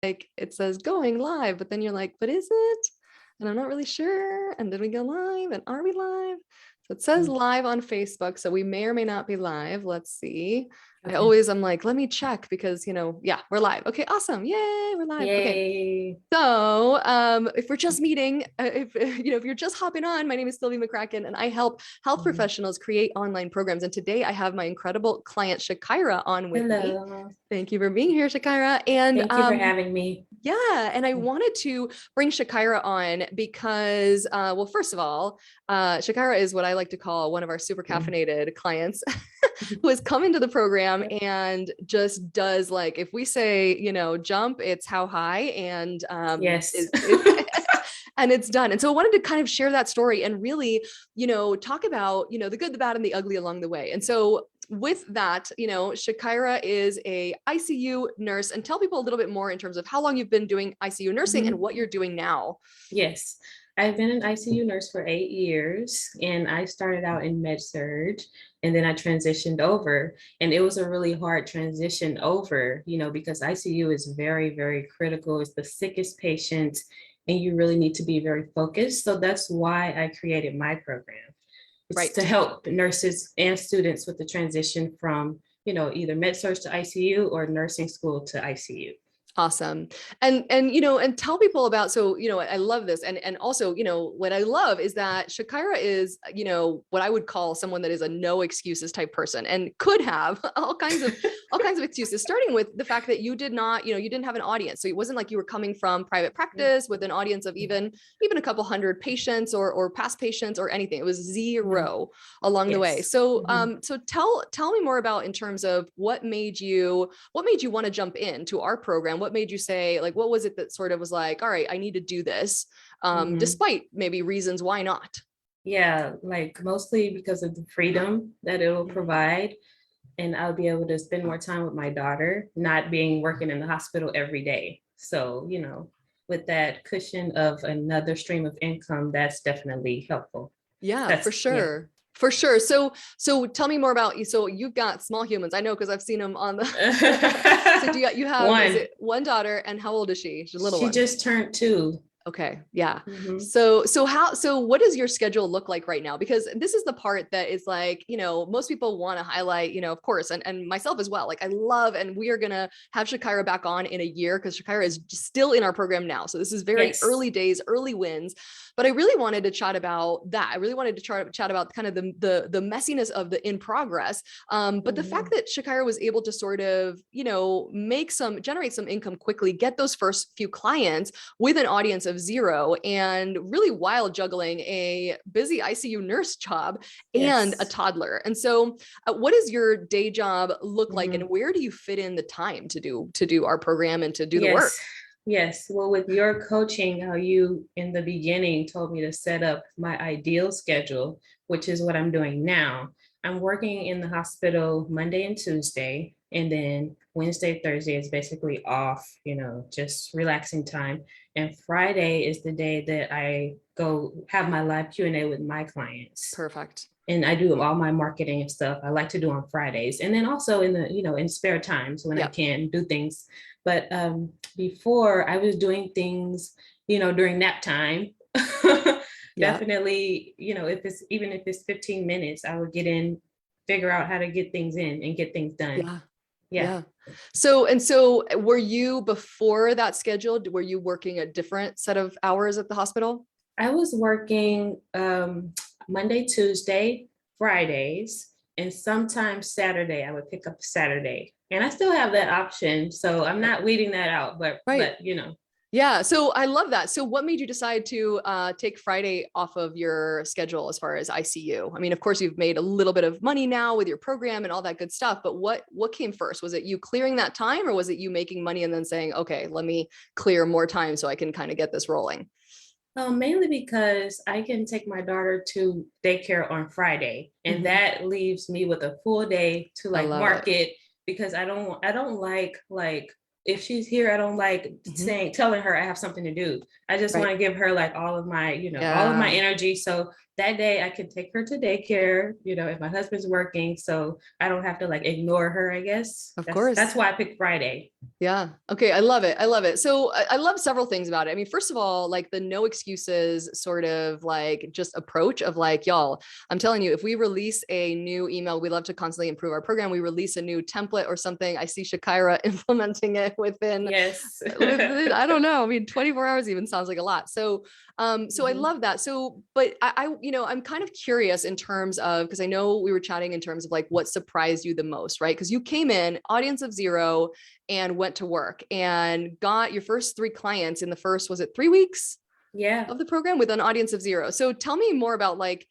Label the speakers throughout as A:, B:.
A: like, it says going live, but then you're like, but is it? And I'm not really sure. And did we go live? And are we live? So it says live on Facebook. So we may or may not be live. Let's see.
B: Okay.
A: I'm like, let me check because, yeah, we're live. Okay, awesome. Yay, we're live. Okay.
B: Yay.
A: So, if we're just meeting, if you're just hopping on, my name is Sylvie McCracken, and I help health
B: Mhm.
A: professionals create online programs. And today I have my incredible client Shakira on with me.
B: Hello.
A: Thank you for being here, Shakira. And
B: Thank you for having me.
A: yeah, and I wanted to bring Shakira on because, well, first of all, Shakira is what I like to call one of our super
B: Mhm.
A: caffeinated clients who has come into the program
B: Yep.
A: and just does, like, if we say, jump, it's how high, and
B: Yes.
A: and it's done. And so I wanted to kind of share that story and really, talk about, the good, the bad, and the ugly along the way. And so with that, Shakira is a ICU nurse, and tell people a little bit more in terms of how long you've been doing ICU nursing and
B: Mhm.
A: what you're doing now.
B: Yes. I've been an ICU nurse for 8 years, and I started out in med surg, and then I transitioned over. And it was a really hard transition over, because ICU is very, very critical. It's the sickest patients, and you really need to be very focused. So that's why I created my program. It's to
A: Right.
B: help nurses and students with the transition from, either med surg to ICU or nursing school to ICU.
A: Awesome. And tell people about, so, I love this. And also, what I love is that Shakira is, what I would call someone that is a no excuses type person and could have all kinds of excuses, starting with the fact that you did not, you didn't have an audience. So it wasn't like you were coming from private practice with an audience of even a couple hundred patients or past patients or anything. It was
B: No.
A: zero along the way.
B: Yes.
A: So
B: Mhm.
A: so tell me more about, in terms of what made you want to jump into our program? What made you say, like, what was it that sort of was like, all right, I need to do this,
B: Mhm.
A: despite maybe reasons why not?
B: Yeah, like mostly because of the freedom that it will
A: Mhm.
B: provide. And I'll be able to spend more time with my daughter, not being working in the hospital every day. So, with that cushion of another stream of income, that's definitely helpful.
A: Yeah, for
B: That's, yeah.
A: sure. For sure. So tell me more about you. So you've got small humans. I know because I've seen them on the so you have, is
B: One,
A: it one daughter, and how old is she? She's a little
B: she
A: one.
B: just turned 2.
A: Okay. Yeah.
B: Mhm.
A: So what does your schedule look like right now? Because this is the part that is like, most people want to highlight, of course, and myself as well. Like, I love, and we are going to have Shakira back on in a year because Shakira is still in our program now. So this is very
B: Yes.
A: early days, early wins. But I really wanted to chat about that. I really wanted to chat about kind of the messiness of the in progress. But the fact
B: Mhm.
A: that Shakira was able to sort of, generate some income quickly, get those first few clients with an audience of zero, and really while juggling a busy ICU nurse job and a
B: Yes.
A: toddler. And so, what does your day job look like, and
B: Mhm.
A: where do you fit in the time to do our program and to do the work?
B: Yes. Yes. Well, with your coaching, how you in the beginning told me to set up my ideal schedule, which is what I'm doing now. I'm working in the hospital Monday and Tuesday, and then Wednesday, Thursday is basically off, just relaxing time. And Friday is the day that I go have my live Q&A with my clients,
A: Perfect.
B: and I do all my marketing and stuff. I like to do on Fridays, and then also in the in spare times when I
A: Yeah.
B: can do things. But before I was doing things, during nap time.
A: Yeah.
B: Definitely, if it's 15 minutes, I would get in, figure out how to get things in and get things done.
A: Yeah.
B: Yeah.
A: Yeah. So were you, before that schedule, were you working a different set of hours at the hospital?
B: I was working Monday, Tuesday, Fridays, and sometimes Saturday. I would pick up Saturday, and I still have that option. So I'm
A: Right.
B: not weeding that out, but
A: Right.
B: but.
A: Yeah. So I love that. So what made you decide to take Friday off of your schedule as far as ICU? I mean, of course, you've made a little bit of money now with your program and all that good stuff, but what came first? Was it you clearing that time, or was it you making money and then saying, okay, let me clear more time so I can kind of get this rolling?
B: Mainly because I can take my daughter to daycare on Friday, and
A: Mhm.
B: that leaves me with a full day to
A: I
B: like
A: love it.
B: market, because I don't like if she's here, I don't like
A: Mhm.
B: telling her I have something to do. I just want
A: Right.
B: to give her like all of my
A: Yeah.
B: energy. So that day I could take her to daycare, if my husband's working, so I don't have to like ignore her, I guess.
A: Of
B: That's
A: course.
B: why I picked Friday.
A: Yeah. Okay. I love it. I love it. So I love several things about it. I mean, first of all, like the no excuses sort of like just approach of like, y'all, I'm telling you, if we release a new email, we love to constantly improve our program. We release a new template or something. I see Shakira implementing it
B: Yes.
A: within, I don't know. I mean, 24 hours even sounds like a lot. So I
B: Mhm.
A: love that. So, but I'm kind of curious in terms of, because I know we were chatting in terms of like what surprised you the most, right? Because you came in audience of zero and went to work and got your first 3 clients in the first, was it 3 weeks
B: Yeah.
A: of the program with an audience of zero? So tell me more about like,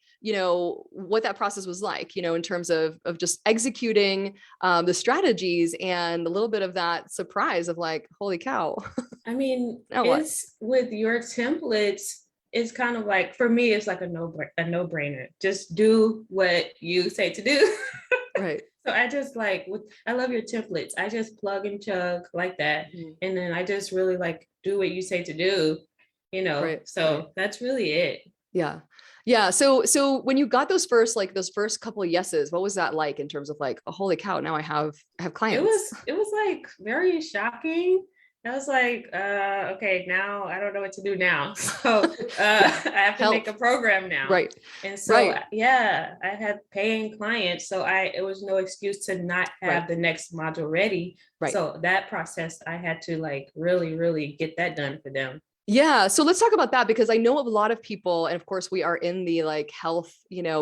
A: what that process was like, in terms of just executing the strategies and a little bit of that surprise of like, holy cow,
B: I mean,
A: now what?
B: it's with your templates, it's kind of like for me, it's like a no-brainer. Just do what you say to do.
A: Right.
B: So I just like I love your templates. I just plug and chug like that.
A: Mhm.
B: And then I just really like do what you say to do.
A: Right. Right.
B: So that's really it.
A: Yeah. Yeah. So when you got those first couple of yeses, what was that like in terms of like, oh, holy cow, now I have
B: It
A: clients?
B: was it was like very shocking. I was like, okay, now I don't know what to do now. So
A: Yeah.
B: I have to make
A: Help.
B: a program now.
A: Right.
B: And so
A: Right.
B: yeah, I had paying clients. So it was no excuse to not
A: Right.
B: have the next module ready.
A: Right.
B: So that process I had to like really, really get that done for them.
A: Yeah. So let's talk about that because I know a lot of people, and of course we are in the like health,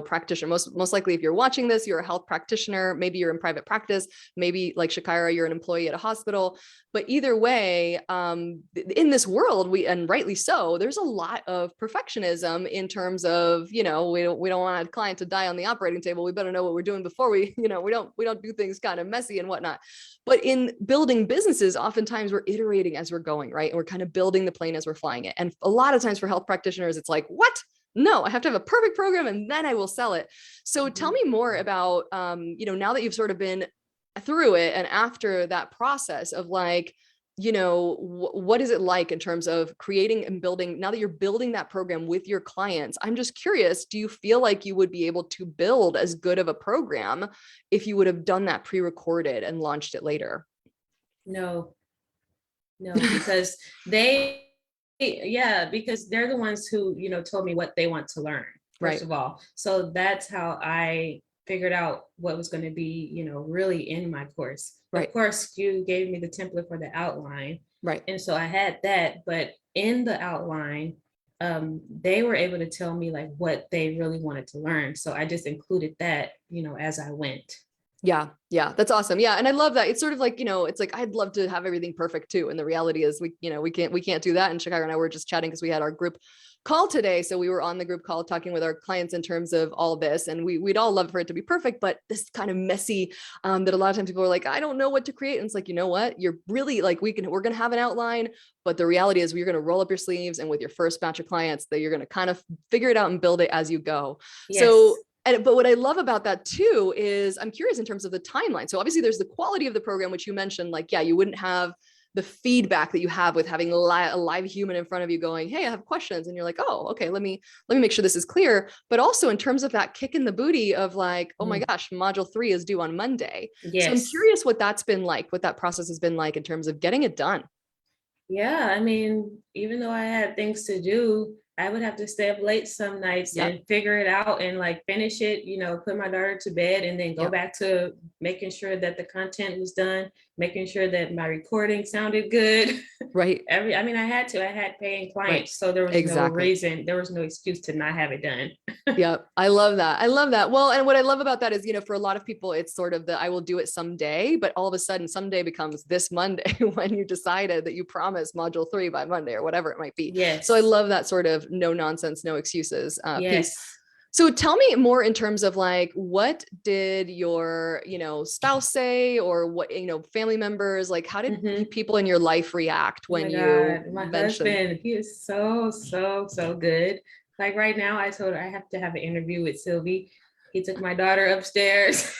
A: practitioner. Most likely if you're watching this, you're a health practitioner, maybe you're in private practice, maybe like Shakira, you're an employee at a hospital. But either way, in this world, and rightly so, there's a lot of perfectionism in terms of, we don't want a client to die on the operating table. We better know what we're doing before we don't do things kind of messy and whatnot. But in building businesses, oftentimes we're iterating as we're going, right? And we're kind of building the plane as we're flying it. And a lot of times for health practitioners, it's like, what? No, I have to have a perfect program and then I will sell it. So tell
B: Mhm.
A: me more about, now that you've sort of been through it and after that process of like, what is it like in terms of creating and building, now that you're building that program with your clients? I'm just curious, do you feel like you would be able to build as good of a program if you would have done that pre-recorded and launched it later?
B: No, no, because they, yeah, because they're the ones who, told me what they want to learn, first
A: Right.
B: of all. So that's how I figured out what was going to be, really in my course. Of
A: Right.
B: course, you gave me the template for the outline.
A: Right.
B: And so I had that, but in the outline, they were able to tell me like what they really wanted to learn. So I just included that, as I went.
A: Yeah. Yeah. That's awesome. Yeah. And I love that. It's sort of like, it's like, I'd love to have everything perfect too. And the reality is we can't do that. And Chicago and I were just chatting because we had our group call today. So we were on the group call talking with our clients in terms of all this. And we'd all love for it to be perfect, but this kind of messy, that a lot of times people are like, I don't know what to create. And it's like, you know what? You're really like, we're going to have an outline, but the reality is we're going to roll up your sleeves. And with your first batch of clients that you're going to kind of figure it out and build it as you go. So
B: Yes.
A: but what I love about that too is I'm curious in terms of the timeline. So obviously there's the quality of the program, which you mentioned, like, yeah, you wouldn't have the feedback that you have with having a live human in front of you going, hey, I have questions. And you're like, oh, okay, let me make sure this is clear. But also in terms of that kick in the booty of like, oh my
B: Mm.
A: gosh, module 3 is due on Monday. So I'm
B: Yes.
A: curious what that's been like, what that process has been like in terms of getting it done.
B: Yeah, I mean, even though I had things to do, I would have to stay up late some nights
A: Yep.
B: and figure it out and like finish it, put my daughter to bed and then go
A: Yep.
B: back to making sure that the content was done, making sure that my recording sounded good.
A: Right.
B: I had paying
A: Right.
B: clients, so there was no
A: Exactly.
B: reason, there was no excuse to not have it done.
A: Yeah, I love that. I love that. Well, and what I love about that is, for a lot of people, it's sort of the I will do it someday, but all of a sudden, someday becomes this Monday when you decided that you promised module 3 by Monday or whatever it might be. So I
B: Yes.
A: love that sort of no nonsense, no excuses piece.
B: Yes.
A: So tell me more in terms of like, what did your, spouse say or what, family members, like, how did
B: Hmm.
A: people in your life react
B: Oh
A: when
B: my
A: you
B: God, my
A: mentioned?
B: husband, he is so, so, so good. Like right now, I told her I have to have an interview with Sylvie. He took my daughter upstairs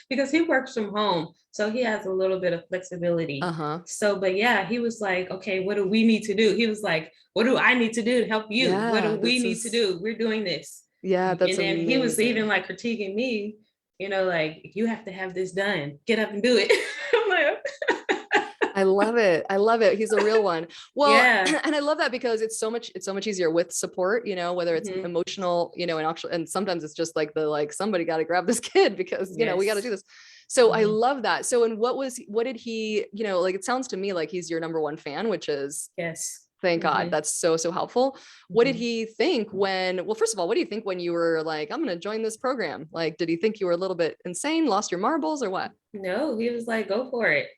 B: because he works from home. So he has a little bit of flexibility.
A: Uh-huh.
B: So, but yeah, he was like, okay, what do we need to do? He was like, what do I need to do to help you? What do
A: Yeah,
B: we
A: this
B: need to
A: is
B: do? We're doing this.
A: Yeah, that's
B: And then he was even
A: amazing.
B: like critiquing me, like, you have to have this done. Get up and do it. I'm like,
A: I love it. I love it. He's a real one. Well,
B: yeah.
A: and I love that because it's so much easier with support, whether it's
B: Mhm.
A: emotional, and actually, and sometimes it's just like somebody got to grab this kid because, we got to do
B: Yes.
A: this. So I
B: Mhm.
A: love that. So, and what did he, like, it sounds to me like he's your number one fan, which is,
B: Yes.
A: thank God.
B: Mhm.
A: That's so, so helpful. What did
B: Mhm.
A: he think well, first of all, what do you think when you were like, I'm going to join this program? Like, did he think you were a little bit insane, lost your marbles or what?
B: No, he was like, go for it.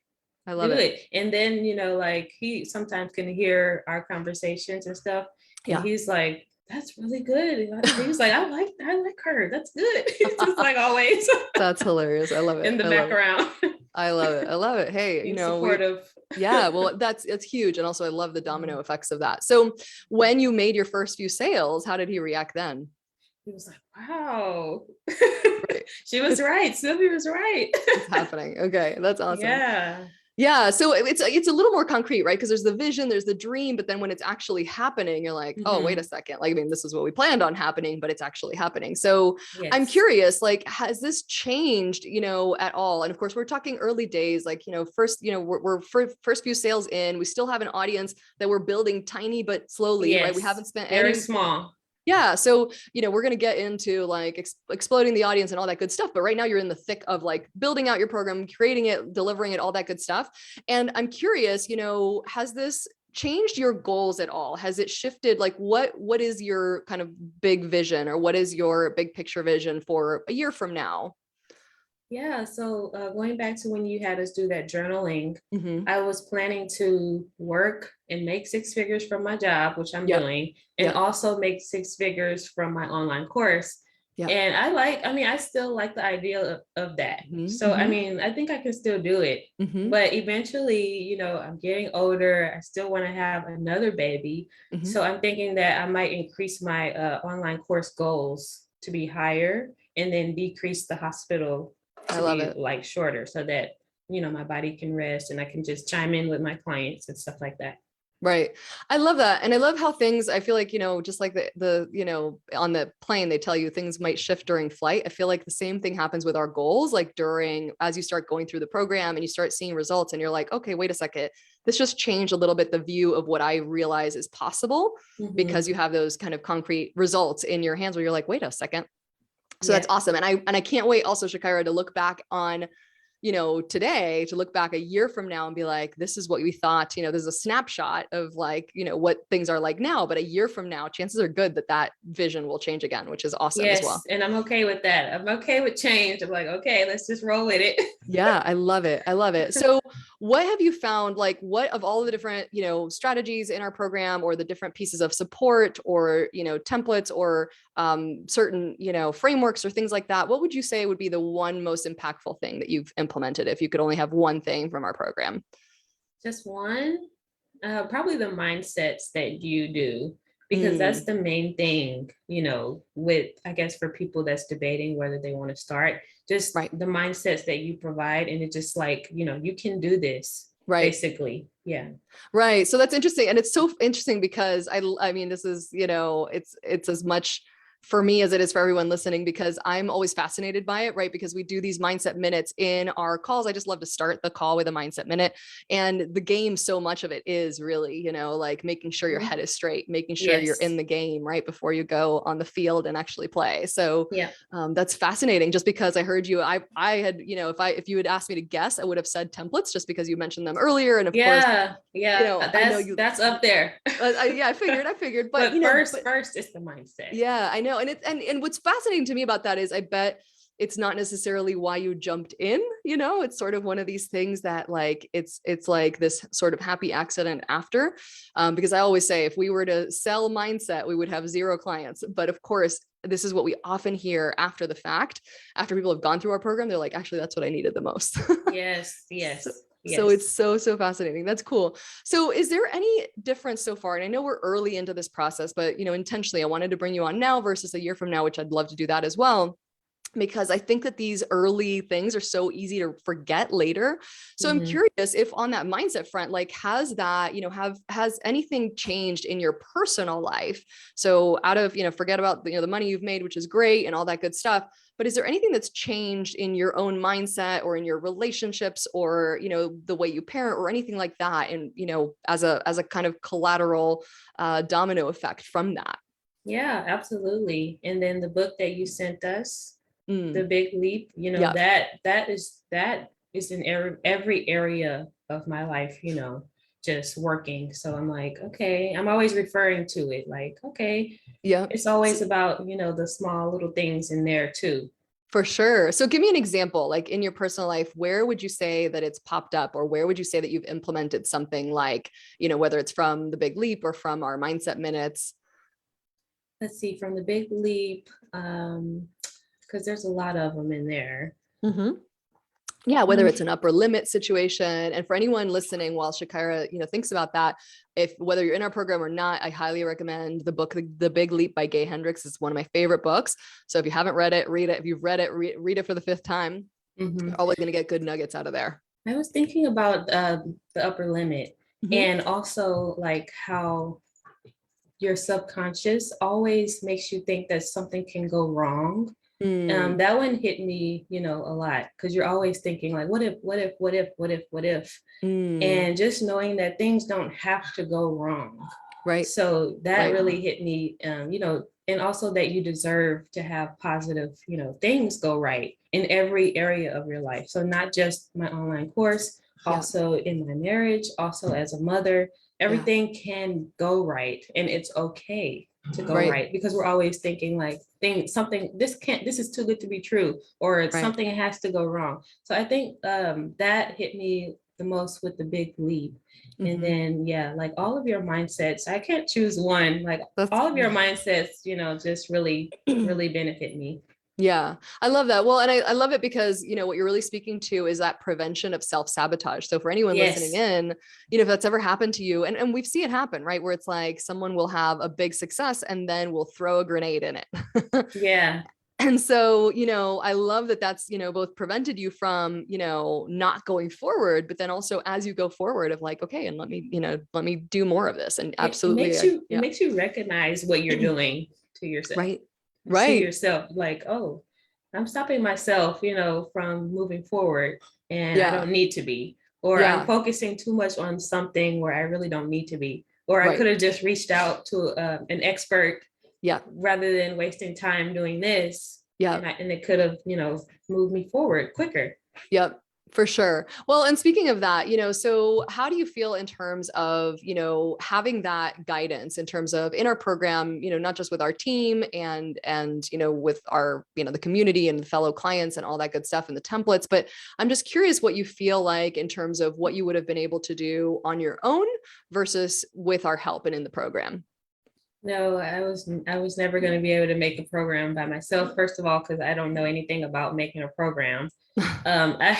A: I love
B: Do
A: it.
B: it. And then, like, he sometimes can hear our conversations and stuff. And
A: Yeah.
B: he's like, that's really good. He was like, I like her. That's good. It's just like always
A: That's hilarious. I love it.
B: in the
A: I love it.
B: background,
A: I love it. I love it. Hey,
B: being supportive.
A: yeah, well, it's huge. And also I love the domino
B: Mhm.
A: effects of that. So when you made your first few sales, how did he react then?
B: He was like, wow.
A: Right.
B: She was
A: It's,
B: right. Sylvia was right.
A: it's happening. Okay. That's awesome.
B: Yeah.
A: Yeah. So it's a little more concrete, right? Because there's the vision, there's the dream, but then when it's actually happening, you're like, oh, wait a
B: Hmm.
A: second. Like, I mean, this is what we planned on happening, but it's actually happening. So I'm
B: Yes.
A: curious, like, has this changed, at all? And of course, we're talking early days, like, first, we're first few sales in, we still have an audience that we're building tiny but slowly, right? We
B: Yes.
A: haven't spent
B: Very
A: any.
B: small.
A: Yeah. So, we're going to get into like exploding the audience and all that good stuff. But right now you're in the thick of like building out your program, creating it, delivering it, all that good stuff. And I'm curious, has this changed your goals at all? Has it shifted? Like what is your kind of big vision, or what is your big picture vision for a year from now?
B: Yeah, so going back to when you had us do that journaling,
A: Mm-hmm.
B: I was planning to work and make six figures from my job, which I'm
A: Yep.
B: doing, and
A: Yep.
B: also make six figures from my online course.
A: Yep.
B: And I still like the idea of that. So,
A: Mm-hmm.
B: I think I can still do it.
A: Mm-hmm.
B: But eventually, I'm getting older. I still want to have another baby.
A: Mm-hmm.
B: So I'm thinking that I might increase my online course goals to be higher and then decrease the hospital
A: I
B: to
A: love
B: be
A: it.
B: like shorter so that my body can rest and I can just chime in with my clients and stuff like that.
A: Right. I love that. And I love how things, I feel like, just like on the plane, they tell you things might shift during flight. I feel like the same thing happens with our goals, like as you start going through the program and you start seeing results and you're like, okay, wait a second, this just changed a little bit the view of what I realize is possible,
B: Mm-hmm.
A: because you have those kind of concrete results in your hands where you're like, wait a second. So that's
B: Yeah.
A: awesome. And I can't wait also, Shakira, to look back on today, to look back a year from now and be like, this is what we thought, this is a snapshot of like, what things are like now, but a year from now, chances are good that vision will change again, which is awesome as
B: Yes.
A: well.
B: And I'm okay with that. I'm okay with change. I'm like, okay, let's just roll with it.
A: Yeah, I love it. I love it. So, what have you found? Like, what of all the different, strategies in our program, or the different pieces of support, or templates, or certain, frameworks, or things like that? What would you say would be the one most impactful thing that you've implemented if you could only have one thing from our program?
B: Just one. Probably the mindsets that you do, because that's
A: Mm,
B: the main thing, with, I guess, for people that's debating whether they want to start, just
A: right.
B: the mindsets that you provide. And it's just like, you can do this,
A: Right.
B: basically. Yeah.
A: Right. So that's interesting. And it's so interesting because I mean, this is, it's as much for me as it is for everyone listening, because I'm always fascinated by it, right? Because we do these mindset minutes in our calls. I just love to start the call with a mindset minute. And the game, so much of it is really, like making sure your
B: Mhm.
A: head is straight, making sure you're in
B: Yes.
A: the game right before you go on the field and actually play. So
B: Yeah.
A: that's fascinating, just because I heard you, I had, if you had asked me to guess, I would have said templates, just because you mentioned them earlier. And of course,
B: Yeah. Yeah.
A: I know
B: That's
A: you,
B: that's up there.
A: yeah, I figured, but
B: But first,
A: but
B: first it's the mindset.
A: yeah, I know. And and what's fascinating to me about that is I bet it's not necessarily why you jumped in, it's sort of one of these things that like, it's like this sort of happy accident after, because I always say if we were to sell mindset, we would have zero clients. But of course, this is what we often hear after the fact, after people have gone through our program, they're like, actually, that's what I needed the most.
B: Yes.
A: So,
B: Yes.
A: so
B: Yes.
A: it's so, so fascinating. That's cool. So is there any difference so far? And I know we're early into this process, but intentionally I wanted to bring you on now versus a year from now, which I'd love to do that as well. because I think that these early things are so easy to forget later. So I'm
B: Mhm.
A: curious if on that mindset front, like, has that, has anything changed in your personal life? So out of, forget about the money you've made, which is great and all that good stuff. But is there anything that's changed in your own mindset or in your relationships or, the way you parent or anything like that? And, as a kind of collateral domino effect from that.
B: Yeah, absolutely. And then the book that you sent us, The
A: Mm,
B: Big Leap,
A: yeah.
B: that is in every area of my life, just working. So I'm like, okay, I'm always referring to it like, okay,
A: Yeah.
B: it's always about, the small little things in there too.
A: For sure. So give me an example, like in your personal life, where would you say that it's popped up, or where would you say that you've implemented something like, whether it's from the Big Leap or from our mindset minutes?
B: Let's see, from The Big Leap, because there's a lot of them in there.
A: Mhm. Yeah, whether
B: Um,
A: it's an upper limit situation. And for anyone listening, while Shakira, thinks about that, if whether you're in our program or not, I highly recommend the book, The Big Leap by Gay Hendricks. It's one of my favorite books. So if you haven't read it, read it. If you've read it, read it for the fifth time.
B: mhm.
A: You're always going to get good nuggets out of there.
B: I was thinking about the upper limit,
A: Mhm.
B: and also like how your subconscious always makes you think that something can go wrong.
A: Mm,
B: That one hit me, a lot because you're always thinking like, what if, what if, what if, what if, what if,
A: mm,
B: and just knowing that things don't have to go wrong.
A: right,
B: So that
A: right,
B: really hit me, and also that you deserve to have positive, things go right in every area of your life. So not just my online course,
A: yeah,
B: also in my marriage, also as a mother,
A: yeah,
B: everything can go right, and it's okay to go
A: right,
B: right because we're always thinking like something, this is too good to be true, or
A: right.
B: something has to go wrong. So I think that hit me the most with The Big Leap. And
A: Hmm.
B: then, yeah, like all of your mindsets, I can't choose one. Like
A: That's
B: all of your mindsets, just really, really benefit me.
A: yeah, I love that. Well, and I love it because, what you're really speaking to is that prevention of self-sabotage. So for anyone listening
B: Yes.
A: in, if that's ever happened to you, and we see it happen, right? Where it's like someone will have a big success and then will throw a grenade in it.
B: Yeah.
A: And so, I love that that's, both prevented you from, not going forward, but then also as you go forward of like, okay, and let me do more of this. And
B: It
A: absolutely,
B: makes you it
A: yeah.
B: makes you recognize what you're doing to yourself.
A: Right.
B: To
A: Right.
B: yourself, like, oh, I'm stopping myself, from moving forward, and I
A: Yeah.
B: don't need to be, or I'm
A: Yeah.
B: focusing too much on something where I really don't need to be, or I could
A: Right.
B: have just reached out to an expert
A: Yeah.
B: rather than wasting time doing this,
A: Yeah.
B: and it could have, moved me forward quicker.
A: Yep, for sure. Well, and speaking of that, so how do you feel in terms of, having that guidance in terms of in our program, not just with our team and, with our, the community and fellow clients and all that good stuff and the templates, but I'm just curious what you feel like in terms of what you would have been able to do on your own versus with our help and in the program.
B: No, I was never going to be able to make a program by myself. First of all, because I don't know anything about making a program. I I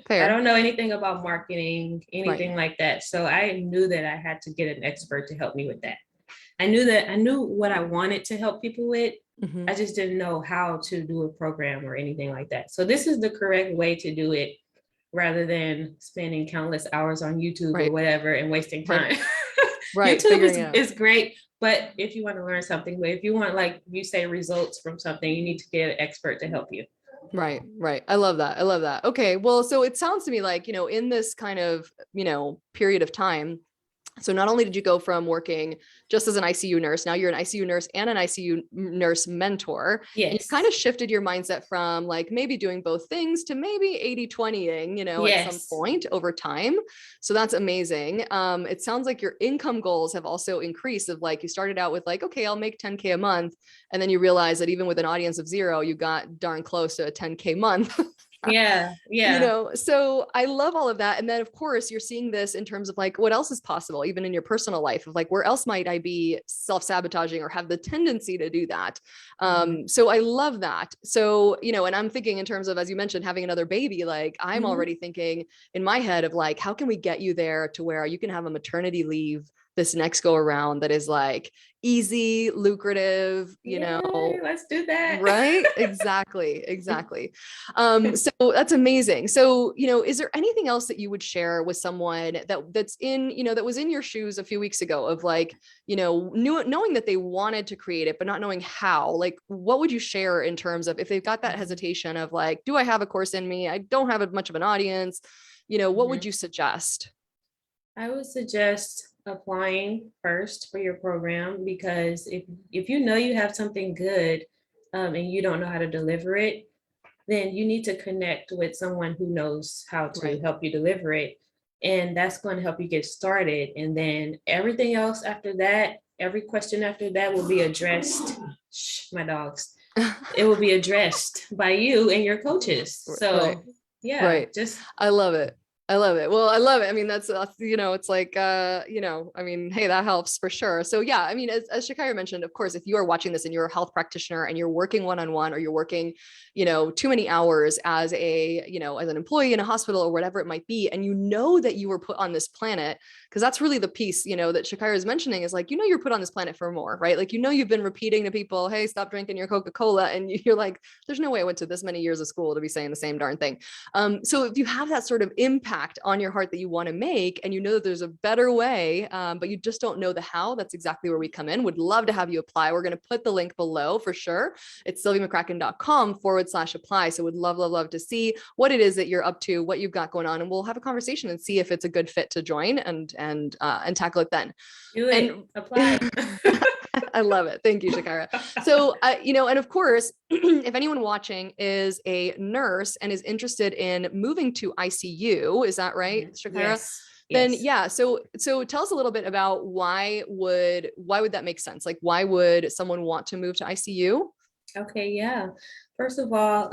A: Fair.
B: don't know anything about marketing,
A: Right.
B: anything like that. So I knew that I had to get an expert to help me with that. I knew what I wanted to help people with.
A: Hmm.
B: I just didn't know how to do a program or anything like that. So this is the correct way to do it rather than spending countless hours on YouTube or
A: Right.
B: whatever and wasting
A: Right.
B: time.
A: Right.
B: YouTube
A: Figuring
B: is,
A: it out.
B: is great, but if you want to learn something, but if you want, like you say, results from something, you need to get an expert to help you.
A: Right, right. I love that. I love that. Okay. Well, so it sounds to me like, in this kind of, period of time, so not only did you go from working just as an ICU nurse, now you're an ICU nurse and an ICU nurse mentor, and you kind
B: Yes.
A: of shifted your mindset from like maybe doing both things to maybe 80/20ing, at some
B: Yes.
A: point over time. So that's amazing. It sounds like your income goals have also increased of like you started out with like, okay, I'll make 10K a month. And then you realize that even with an audience of zero, you got darn close to a 10K month.
B: Yeah. Yeah.
A: So I love all of that. And then of course you're seeing this in terms of like what else is possible even in your personal life of like where else might I be self-sabotaging or have the tendency to do that.
B: Mhm.
A: So I love that. So and I'm thinking in terms of, as you mentioned, having another baby, like I'm
B: Mhm.
A: already thinking in my head of like how can we get you there to where you can have a maternity leave this next go around that is like easy, lucrative, you know,
B: Yay, let's do that.
A: right? Exactly. Exactly. So that's amazing. So, you know, is there anything else that you would share with someone that's in, you know, that was in your shoes a few weeks ago of like, you know, knowing that they wanted to create it, but not knowing how? Like, what would you share in terms of if they've got that hesitation of like, do I have a course in me? I don't have much of an audience. You know, what would
B: Mhm.
A: you suggest?
B: I would suggest applying first for your program, because if you know you have something good, and you don't know how to deliver it, then you need to connect with someone who knows how to
A: Right.
B: help you deliver it. And that's going to help you get started. And then everything else after that, every question after that will be addressed. Shh, my dogs. It will be addressed by you and your coaches.
A: Right.
B: So yeah,
A: Right.
B: just
A: I love it. I love it. Well, I love it. I mean, that's, you know, it's like, you know, I mean, hey, that helps for sure. So yeah, I mean, as Shakira mentioned, of course, if you are watching this and you're a health practitioner and you're working one-on-one, or you're working, you know, too many hours as a, you know, as an employee in a hospital or whatever it might be, and you know that you were put on this planet, because that's really the piece, you know, that Shakira is mentioning is like, you know, you're put on this planet for more, right? Like, you know, you've been repeating to people, hey, stop drinking your Coca-Cola. And you're like, there's no way I went to this many years of school to be saying the same darn thing. So if you have that sort of impact on your heart that you want to make, and you know that there's a better way, but you just don't know the how, that's exactly where we come in. Would love to have you apply. We're going to put the link below for sure. It's sylviamccracken.com/apply. So would love, love, love to see what it is that you're up to, what you've got going on, and we'll have a conversation and see if it's a good fit to join and tackle it then.
B: do it.
A: And
B: Apply.
A: I love it. Thank you, Shakira. So, you know, and of course, if anyone watching is a nurse and is interested in moving to ICU, is that right, Shakira?
B: Yes.
A: Then
B: Yes.
A: yeah. So tell us a little bit about why would that make sense? Like, why would someone want to move to ICU?
B: Okay, yeah. First of all,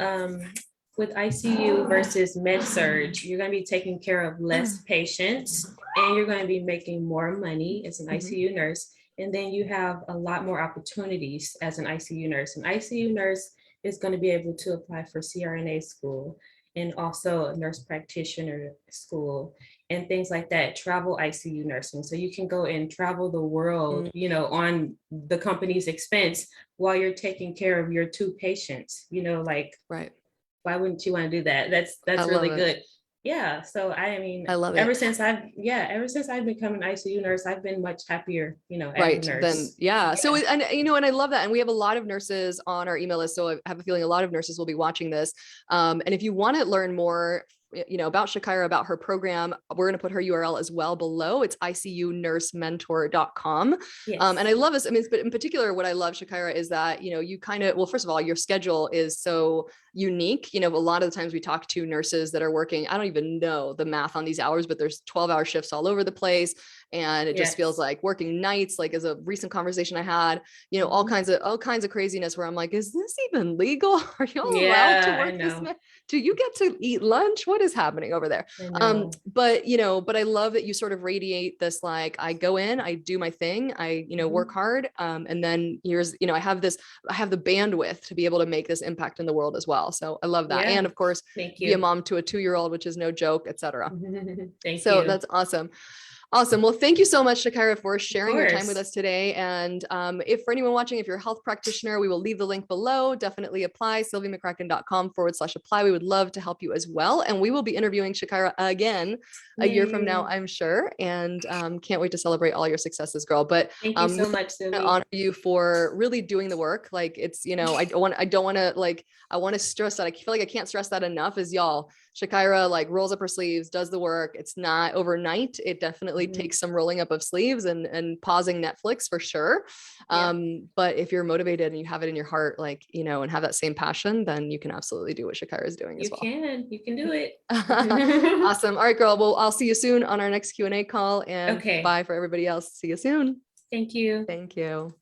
B: with ICU versus med surge, you're going to be taking care of less patients, and you're going to be making more money as an
A: Mhm.
B: ICU nurse. And then you have a lot more opportunities as an ICU nurse. An ICU nurse is going to be able to apply for CRNA school, and also a nurse practitioner school and things like that, travel ICU nursing. So you can go and travel the world,
A: Mm,
B: on the company's expense while you're taking care of your two patients, like,
A: right.
B: why wouldn't you want to do that? That's
A: I
B: that's
A: love
B: really
A: it.
B: good. Yeah. So I mean,
A: I love
B: ever
A: it.
B: since I've become an ICU nurse, I've been much happier, as a
A: Right. Then,
B: nurse.
A: yeah. So,
B: Yeah.
A: and you know, and I love that. And we have a lot of nurses on our email list. So I have a feeling a lot of nurses will be watching this. And if you want to learn more, you know, about Shakira, about her program, we're going to put her URL as well below. It's icunursementor.com. And I
B: Yes.
A: love this. I mean, but in particular, what I love, Shakira, is that, you know, you kind of, well, first of all, your schedule is so unique. You know, a lot of the times we talk to nurses that are working, I don't even know the math on these hours, but there's 12-hour shifts all over the place. And it just feels
B: Yes.
A: like working nights, like as a recent conversation I had, you know, all
B: Mhm.
A: kinds of craziness where I'm like, is this even legal? Are y'all allowed to
B: Yeah, I
A: work this?
B: know.
A: Do you get to eat lunch? What is happening over there?
B: I know.
A: But you know, but I love that you sort of radiate this, like, I go in, I do my thing, I, you know, work
B: Mhm.
A: hard. And then here's, you know, I have the bandwidth to be able to make this impact in the world as well. So I love that. And
B: Yeah.
A: of course,
B: Thank
A: be a
B: you.
A: mom to a 2-year-old, which is no joke, etc.
B: Thank
A: So
B: you.
A: that's awesome. Awesome. Well, thank you so much, Shakira, for
B: Of
A: sharing your time with
B: course.
A: us today. And if for anyone watching, if you're a health practitioner, we will leave the link below. Definitely apply, sylviamccracken.com/apply. We would love to help you as well. And we will be interviewing Shakira again a year from now,
B: Yay.
A: I'm sure. And can't wait to celebrate all your successes, girl. But
B: Thank you so
A: really
B: much,
A: to
B: Sylvie.
A: honor you for really doing the work. Like, it's, you know, I don't want to, like, I want to stress that. I feel like I can't stress that enough, is y'all, Shakira like rolls up her sleeves, does the work. It's not overnight. It definitely
B: Mhm.
A: takes some rolling up of sleeves and pausing Netflix for sure.
B: Yep.
A: But if you're motivated and you have it in your heart, like, you know, and have that same passion, then you can absolutely do what Shakira is doing as
B: You
A: well.
B: can. You can do it.
A: Awesome. All right, girl. Well, I'll see you soon on our next Q&A call, and
B: Okay.
A: bye for everybody else. See you soon.
B: Thank you.
A: Thank you.